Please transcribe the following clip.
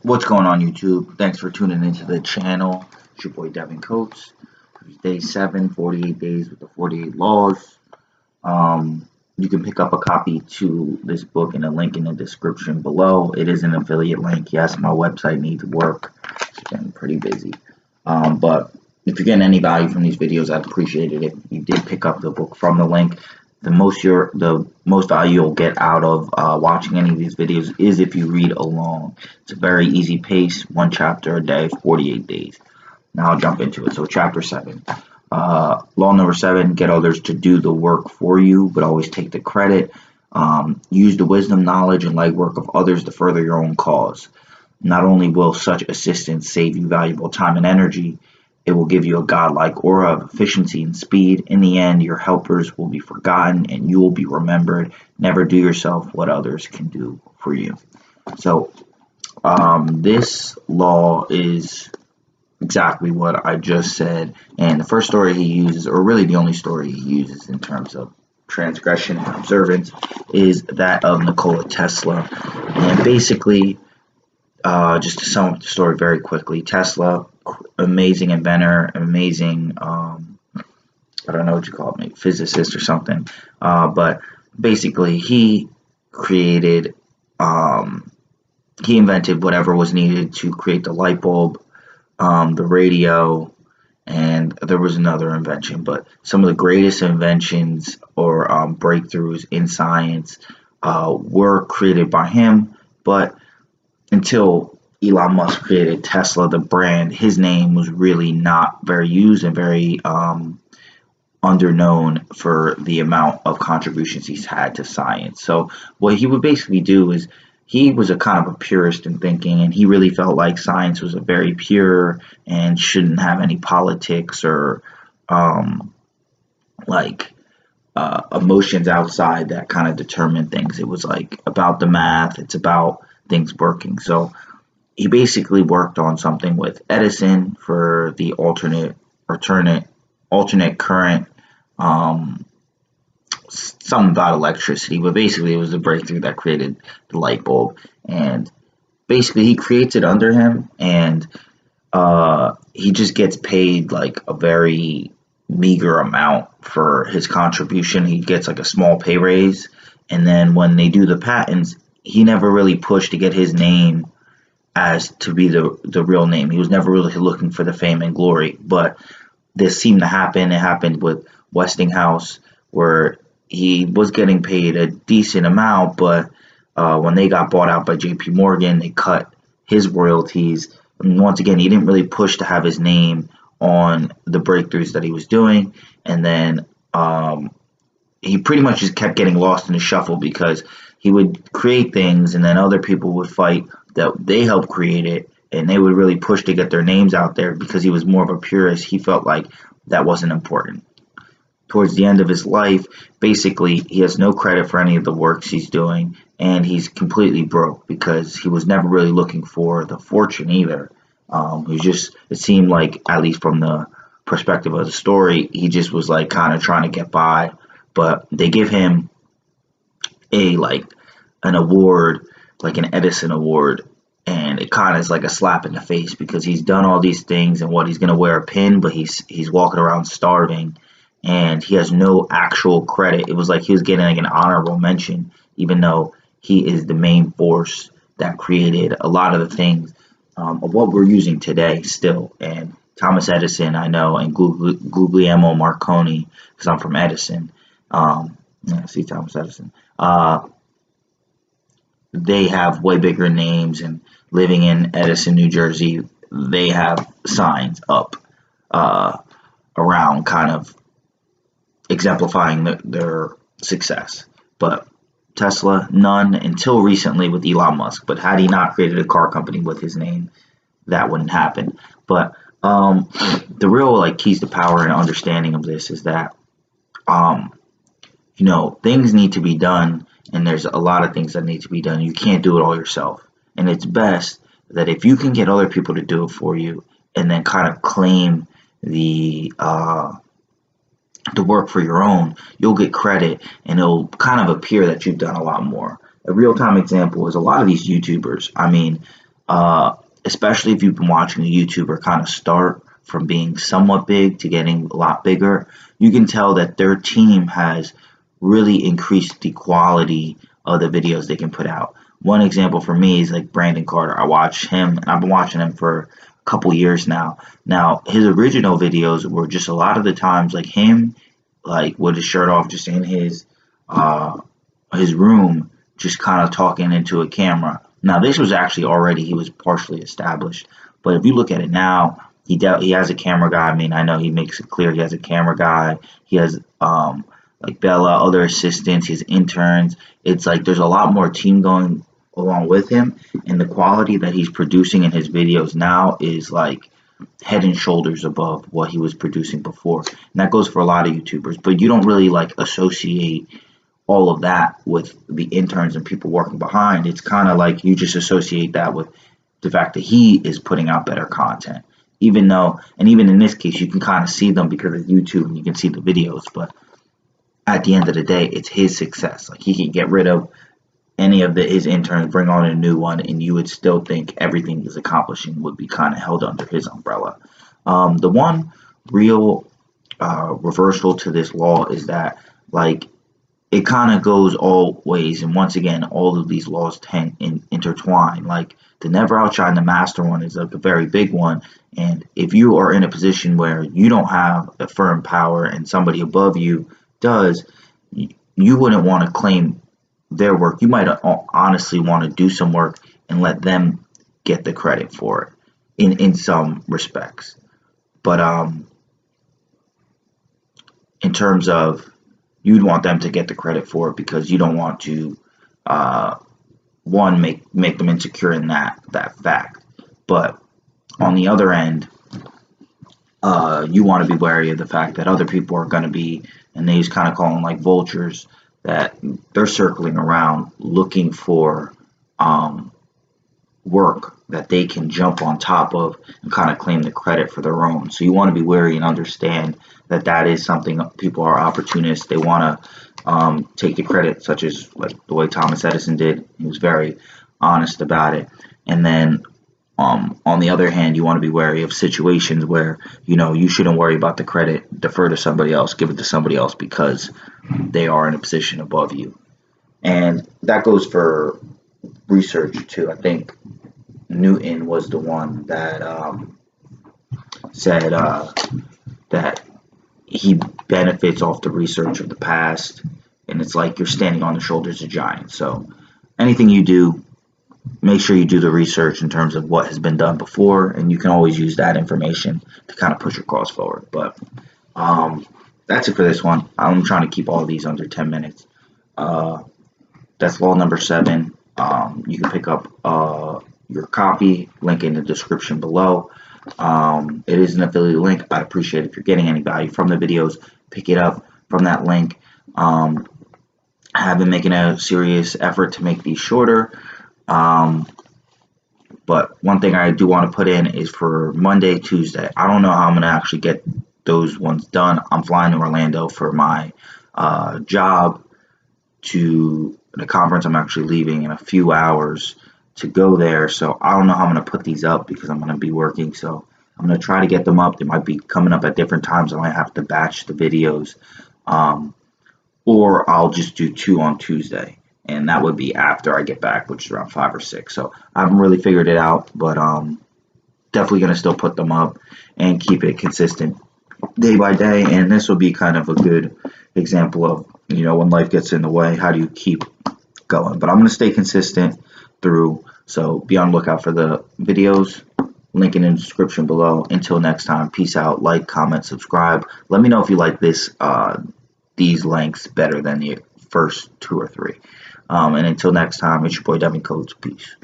What's going on, YouTube? Thanks for tuning into the channel. It's your boy Devin Coates. Day 7, 48 days with the 48 laws. You can pick up a copy to this book in a link in the description below. It is an affiliate link. Yes, my website needs work. It's getting pretty busy. But if you're getting any value from these videos, I'd appreciate it if you did pick up the book from the link. The most value you'll get out of watching any of these videos is if you read along. It's a very easy pace, one chapter a day, 48 days. Now I'll jump into it. So chapter 7. Law number 7, get others to do the work for you, but always take the credit. Use the wisdom, knowledge, and legwork of others to further your own cause. Not only will such assistance save you valuable time and energy, it will give you a godlike aura of efficiency and speed. In the end, your helpers will be forgotten and you will be remembered. Never do yourself what others can do for you. So this law is exactly what I just said. And the first story he uses, or really the only story he uses in terms of transgression and observance, is that of Nikola Tesla. And basically, just to sum up the story very quickly, Tesla, amazing inventor, amazing, I don't know what you call it, maybe physicist or something, but basically he created, he invented whatever was needed to create the light bulb, the radio, and there was another invention, but some of the greatest inventions or breakthroughs in science were created by him, but until Elon Musk created Tesla, the brand, his name was really not very used and very underknown for the amount of contributions he's had to science. So what he would basically do is he was a kind of a purist in thinking, and he really felt like science was a very pure and shouldn't have any politics or emotions outside that kind of determine things. It was like about the math, it's about things working. So he basically worked on something with Edison for the alternate current, something about electricity, but basically it was the breakthrough that created the light bulb. And basically he creates it under him, and he just gets paid like a very meager amount for his contribution. He gets like a small pay raise, and then when they do the patents, he never really pushed to get his name as to be the real name. He was never really looking for the fame and glory, but this seemed to happen. It happened with Westinghouse, where he was getting paid a decent amount, but when they got bought out by JP Morgan, they cut his royalties. And once again, he didn't really push to have his name on the breakthroughs that he was doing, and then he pretty much just kept getting lost in the shuffle because he would create things and then other people would fight that they helped create it, and they would really push to get their names out there because he was more of a purist. He felt like that wasn't important. Towards the end of his life, basically, he has no credit for any of the works he's doing, and he's completely broke because he was never really looking for the fortune either. It seemed like, at least from the perspective of the story, he just was like kind of trying to get by. But they give him an award, like an Edison award, and it kind of is like a slap in the face because he's done all these things, and what, he's going to wear a pin, but he's walking around starving, and he has no actual credit. It was like he was getting like an honorable mention, even though he is the main force that created a lot of the things of what we're using today still. And Thomas Edison, I know, and Guglielmo Marconi, because I'm from Edison. See Thomas Edison. They have way bigger names, and living in Edison, New Jersey, they have signs up around kind of exemplifying their success. But Tesla, none until recently with Elon Musk. But had he not created a car company with his name, that wouldn't happen. But the real keys to power and understanding of this is that things need to be done, and there's a lot of things that need to be done. You can't do it all yourself, and it's best that if you can get other people to do it for you and then kind of claim the work for your own, you'll get credit, and it'll kind of appear that you've done a lot more. A real-time example is a lot of these YouTubers. I mean, especially if you've been watching a YouTuber kind of start from being somewhat big to getting a lot bigger, you can tell that their team has really increased the quality of the videos they can put out. One example for me is like Brandon Carter. I watch him, and I've been watching him for a couple years now. Now, his original videos were just a lot of the times like him, like with his shirt off, just in his room, just kind of talking into a camera. Now, this was actually already, he was partially established, but if you look at it now, he has a camera guy. I mean, I know he makes it clear he has a camera guy. He has like Bella, other assistants, his interns. It's like there's a lot more team going along with him, and the quality that he's producing in his videos now is like head and shoulders above what he was producing before. And that goes for a lot of YouTubers, but you don't really like associate all of that with the interns and people working behind. It's kind of like you just associate that with the fact that he is putting out better content. Even though, and even in this case, you can kind of see them because of YouTube and you can see the videos, but at the end of the day, it's his success. Like, he can get rid of any of his interns, bring on a new one, and you would still think everything he's accomplishing would be kind of held under his umbrella. The one real reversal to this law is that, like, it kind of goes all ways, and once again, all of these laws intertwine. Like, the never outshine the master one is like a very big one, and if you are in a position where you don't have a firm power and somebody above you does, you wouldn't want to claim their work. You might honestly want to do some work and let them get the credit for it in some respects. But in terms of, you'd want them to get the credit for it because you don't want to one, make them insecure in that fact. But on the other end, you want to be wary of the fact that other people are going to be, and they just kind of call them like vultures, that they're circling around looking for work that they can jump on top of and kind of claim the credit for their own. So you want to be wary and understand that that is something. People are opportunists. They want to take the credit, such as like the way Thomas Edison did. He was very honest about it. And then on the other hand, you want to be wary of situations where, you know, you shouldn't worry about the credit, defer to somebody else, give it to somebody else because they are in a position above you. And that goes for research too. I think Newton was the one that said that he benefits off the research of the past, and it's like you're standing on the shoulders of giants. So anything you do, make sure you do the research in terms of what has been done before, and you can always use that information to kind of push your cause forward. But that's it for this one. I'm trying to keep all of these under 10 minutes. That's law number 7. You can pick up your copy, link in the description below. It is an affiliate link. I'd appreciate if you're getting any value from the videos, pick it up from that link. I have been making a serious effort to make these shorter. But one thing I do want to put in is for Monday, Tuesday. I don't know how I'm going to actually get those ones done. I'm flying to Orlando for my job, to the conference. I'm actually leaving in a few hours to go there, so I don't know how I'm going to put these up because I'm going to be working. So I'm going to try to get them up. They might be coming up at different times. I might have to batch the videos, or I'll just do 2 on Tuesday, and that would be after I get back, which is around 5 or 6. So I haven't really figured it out, but definitely going to still put them up and keep it consistent day by day. And this will be kind of a good example of, you know, when life gets in the way, how do you keep going? But I'm going to stay consistent through, so be on the lookout for the videos. Link in the description below. Until next time, peace out. Like, comment, subscribe. Let me know if you like these lengths better than the first 2 or 3. And until next time, it's your boy Devin Coates. Peace.